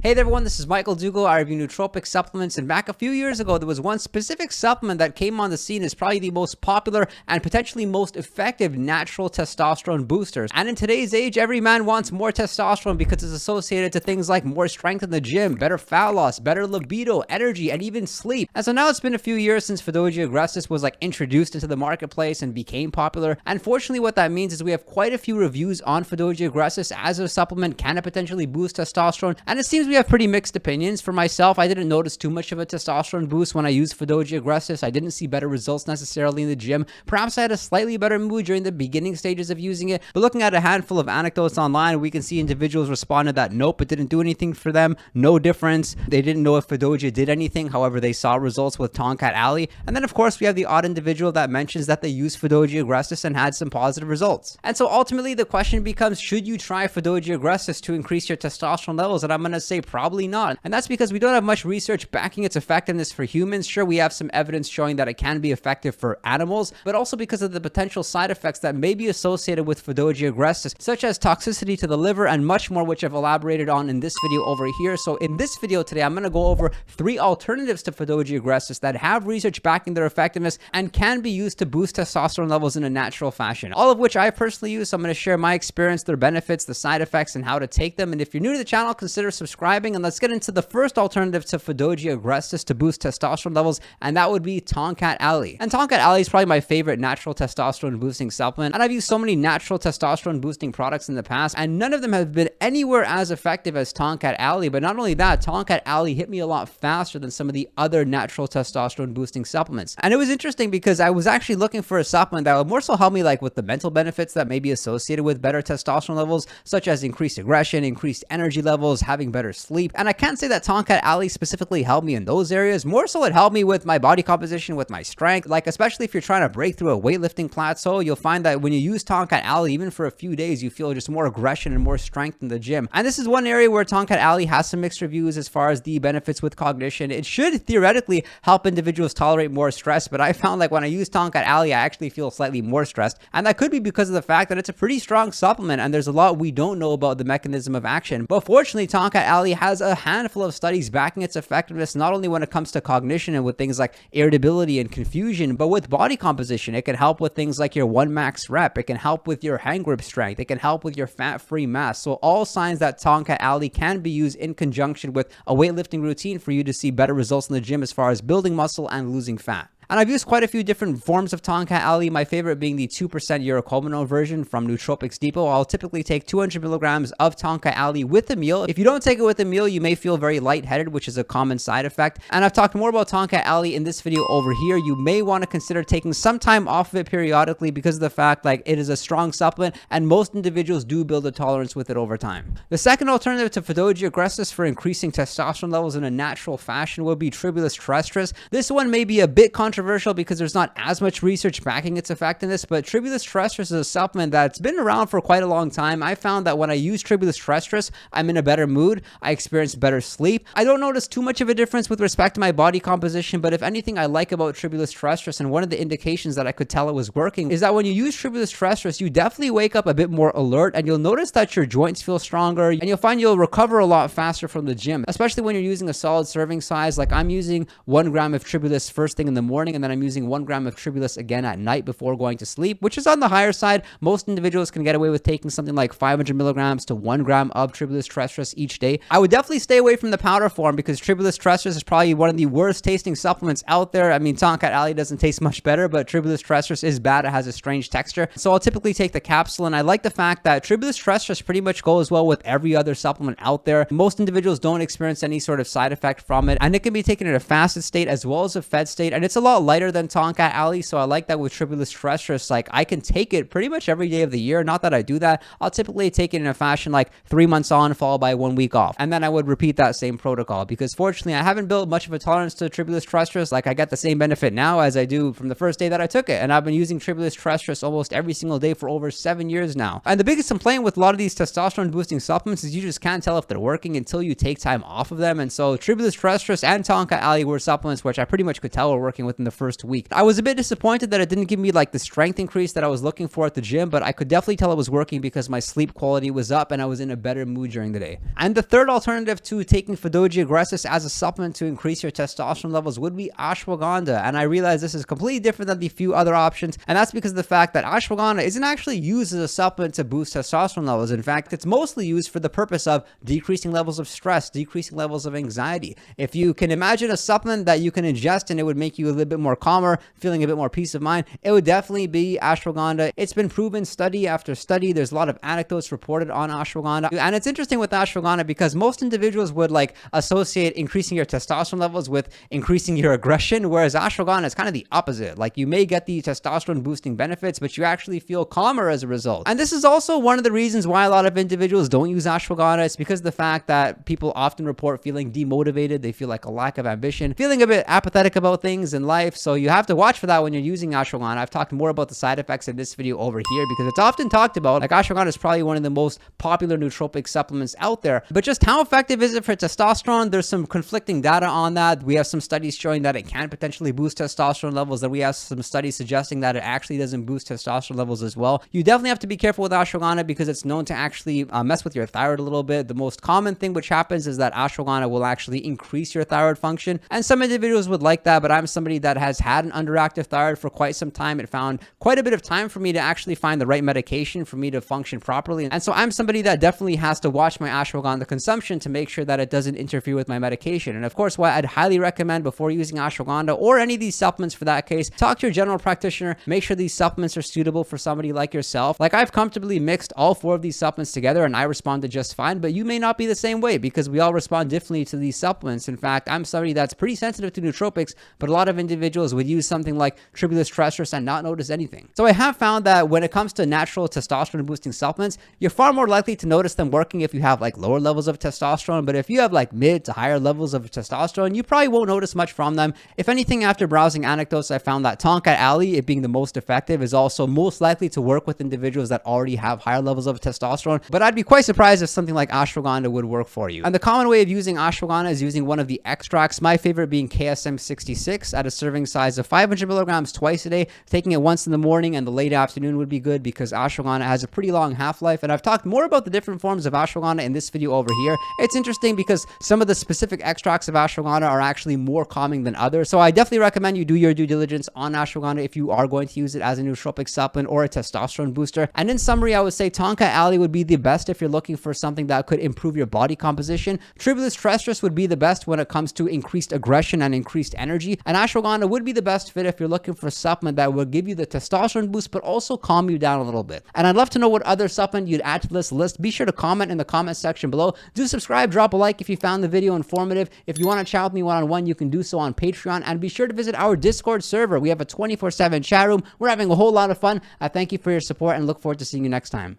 Hey there everyone, this is Michael Dougal. I review nootropic supplements, and back a few years ago there was one specific supplement that came on the scene as probably the most popular and potentially most effective natural testosterone boosters. And in today's age, every man wants more testosterone because it's associated to things like more strength in the gym, better fat loss, better libido, energy, and even sleep. And so now it's been a few years since Fadogia Agrestis was introduced into the marketplace and became popular. And fortunately what that means is we have quite a few reviews on Fadogia Agrestis as a supplement. Can it potentially boost testosterone? And it seems we have pretty mixed opinions. For myself, I didn't notice too much of a testosterone boost when I used Fadogia Agrestis. I didn't see better results necessarily in the gym. Perhaps I had a slightly better mood during the beginning stages of using it, but looking at a handful of anecdotes online, we can see individuals responded that nope, it didn't do anything for them, no difference. They didn't know if Fadogia did anything, however they saw results with Tomcat Alley. And then of course we have the odd individual that mentions that they used Fadogia Agrestis and had some positive results. And so ultimately the question becomes, should you try Fadogia Agrestis to increase your testosterone levels? And I'm going to say probably not. And that's because we don't have much research backing its effectiveness for humans. Sure, we have some evidence showing that it can be effective for animals, but also because of the potential side effects that may be associated with Fadogia Agrestis, such as toxicity to the liver and much more, which I've elaborated on in this video over here. So in this video today, I'm going to go over 3 alternatives to Fadogia Agrestis that have research backing their effectiveness and can be used to boost testosterone levels in a natural fashion, all of which I personally use. So I'm going to share my experience, their benefits, the side effects, and how to take them. And if you're new to the channel, consider subscribing, and let's get into the first alternative to Fadogia Agrestis to boost testosterone levels, and that would be Tomcat Alley. And Tomcat Alley is probably my favorite natural testosterone boosting supplement, and I've used so many natural testosterone boosting products in the past, and none of them have been anywhere as effective as Tomcat Alley. But not only that, Tomcat Alley hit me a lot faster than some of the other natural testosterone boosting supplements. And it was interesting because I was actually looking for a supplement that would more so help me with the mental benefits that may be associated with better testosterone levels, such as increased aggression, increased energy levels, having better sleep. And I can't say that Tomcat Alley specifically helped me in those areas. More so it helped me with my body composition, with my strength. Especially if you're trying to break through a weightlifting plateau, you'll find that when you use Tomcat Alley, even for a few days, you feel just more aggression and more strength in the gym. And this is one area where Tomcat Alley has some mixed reviews as far as the benefits with cognition. It should theoretically help individuals tolerate more stress, but I found when I use Tomcat Alley, I actually feel slightly more stressed. And that could be because of the fact that it's a pretty strong supplement and there's a lot we don't know about the mechanism of action. But fortunately, Tomcat Alley has a handful of studies backing its effectiveness, not only when it comes to cognition and with things like irritability and confusion, but with body composition. It can help with things like your 1 max rep. It can help with your hand grip strength. It can help with your fat-free mass. So all signs that Tomcat Alley can be used in conjunction with a weightlifting routine for you to see better results in the gym as far as building muscle and losing fat. And I've used quite a few different forms of Tomcat Alley, my favorite being the 2% urocomanol version from Nootropics Depot. I'll typically take 200 milligrams of Tomcat Alley with a meal. If you don't take it with a meal, you may feel very lightheaded, which is a common side effect. And I've talked more about Tomcat Alley in this video over here. You may want to consider taking some time off of it periodically because of the fact it is a strong supplement and most individuals do build a tolerance with it over time. The second alternative to Fadogia Agrestis for increasing testosterone levels in a natural fashion would be Tribulus terrestris. This one may be a bit controversial because there's not as much research backing its effectiveness, but Tribulus terrestris is a supplement that's been around for quite a long time. I found that when I use Tribulus terrestris, I'm in a better mood. I experience better sleep. I don't notice too much of a difference with respect to my body composition, but if anything I like about Tribulus terrestris, and one of the indications that I could tell it was working, is that when you use Tribulus terrestris, you definitely wake up a bit more alert, and you'll notice that your joints feel stronger, and you'll find you'll recover a lot faster from the gym, especially when you're using a solid serving size. I'm using 1 gram of Tribulus first thing in the morning, and then I'm using 1 gram of Tribulus again at night before going to sleep, which is on the higher side. Most individuals can get away with taking something like 500 milligrams to 1 gram of Tribulus terrestris each day. I would definitely stay away from the powder form because Tribulus terrestris is probably one of the worst tasting supplements out there. I mean, Tomcat Alley doesn't taste much better, but Tribulus terrestris is bad. It has a strange texture. So I'll typically take the capsule, and I like the fact that Tribulus terrestris pretty much goes well with every other supplement out there. Most individuals don't experience any sort of side effect from it, and it can be taken in a fasted state as well as a fed state, and it's a lot lighter than Tomcat Alley, so I like that with Tribulus terrestris. I can take it pretty much every day of the year. Not that I do that. I'll typically take it in a fashion 3 months on, followed by 1 week off, and then I would repeat that same protocol because fortunately I haven't built much of a tolerance to Tribulus terrestris. I get the same benefit now as I do from the first day that I took it, and I've been using Tribulus terrestris almost every single day for over 7 years now. And the biggest complaint with a lot of these testosterone boosting supplements is you just can't tell if they're working until you take time off of them. And so Tribulus terrestris and Tomcat Alley were supplements which I pretty much could tell were working within the the first week. I was a bit disappointed that it didn't give me like the strength increase that I was looking for at the gym, but I could definitely tell it was working because my sleep quality was up and I was in a better mood during the day. And the third alternative to taking Fadogia Agrestis as a supplement to increase your testosterone levels would be ashwagandha. And I realize this is completely different than the few other options, and that's because of the fact that ashwagandha isn't actually used as a supplement to boost testosterone levels. In fact, it's mostly used for the purpose of decreasing levels of stress, decreasing levels of anxiety. If you can imagine a supplement that you can ingest and it would make you a little bit more calmer, feeling a bit more peace of mind, it would definitely be ashwagandha. It's been proven study after study. There's a lot of anecdotes reported on ashwagandha. And it's interesting with ashwagandha because most individuals would like associate increasing your testosterone levels with increasing your aggression, whereas ashwagandha is kind of the opposite. Like you may get the testosterone boosting benefits, but you actually feel calmer as a result. And this is also one of the reasons why a lot of individuals don't use ashwagandha. It's because of the fact that people often report feeling demotivated. They feel like a lack of ambition, feeling a bit apathetic about things in life. So you have to watch for that when you're using ashwagandha. I've talked more about the side effects in this video over here because it's often talked about. Like ashwagandha is probably one of the most popular nootropic supplements out there, but just how effective is it for testosterone? There's some conflicting data on that. We have some studies showing that it can potentially boost testosterone levels. Then we have some studies suggesting that it actually doesn't boost testosterone levels as well. You definitely have to be careful with ashwagandha because it's known to actually mess with your thyroid a little bit. The most common thing which happens is that ashwagandha will actually increase your thyroid function, and some individuals would like that, but I'm somebody that has had an underactive thyroid for quite some time. It found quite a bit of time for me to actually find the right medication for me to function properly, and so I'm somebody that definitely has to watch my ashwagandha consumption to make sure that it doesn't interfere with my medication. And of course, what I'd highly recommend before using ashwagandha or any of these supplements for that case, talk to your general practitioner, make sure these supplements are suitable for somebody like yourself. Like I've comfortably mixed all 4 of these supplements together and I responded just fine, but you may not be the same way because we all respond differently to these supplements. In fact, I'm somebody that's pretty sensitive to nootropics, but a lot of individuals would use something like tribulus terrestris and not notice anything. So I have found that when it comes to natural testosterone boosting supplements, you're far more likely to notice them working if you have like lower levels of testosterone, but if you have like mid to higher levels of testosterone, you probably won't notice much from them. If anything, after browsing anecdotes, I found that Tonka Ali, it being the most effective, is also most likely to work with individuals that already have higher levels of testosterone, but I'd be quite surprised if something like ashwagandha would work for you. And the common way of using ashwagandha is using one of the extracts, my favorite being KSM 66 at a serving size of 500 milligrams twice a day. Taking it once in the morning and the late afternoon would be good because ashwagandha has a pretty long half-life, and I've talked more about the different forms of ashwagandha in this video over here. It's interesting because some of the specific extracts of ashwagandha are actually more calming than others, so I definitely recommend you do your due diligence on ashwagandha if you are going to use it as a nootropic supplement or a testosterone booster. And in summary, I would say Tonka Ali would be the best if you're looking for something that could improve your body composition. Tribulus terrestris would be the best when it comes to increased aggression and increased energy, and ashwagandha would be the best fit if you're looking for a supplement that will give you the testosterone boost but also calm you down a little bit. And I'd love to know what other supplement you'd add to this list. Be sure to comment in the comment section below. Do subscribe, drop a like if you found the video informative. If you want to chat with me one-on-one, you can do so on Patreon, and be sure to visit our Discord server. We have a 24/7 chat room. We're having a whole lot of fun. I thank you for your support and look forward to seeing you next time.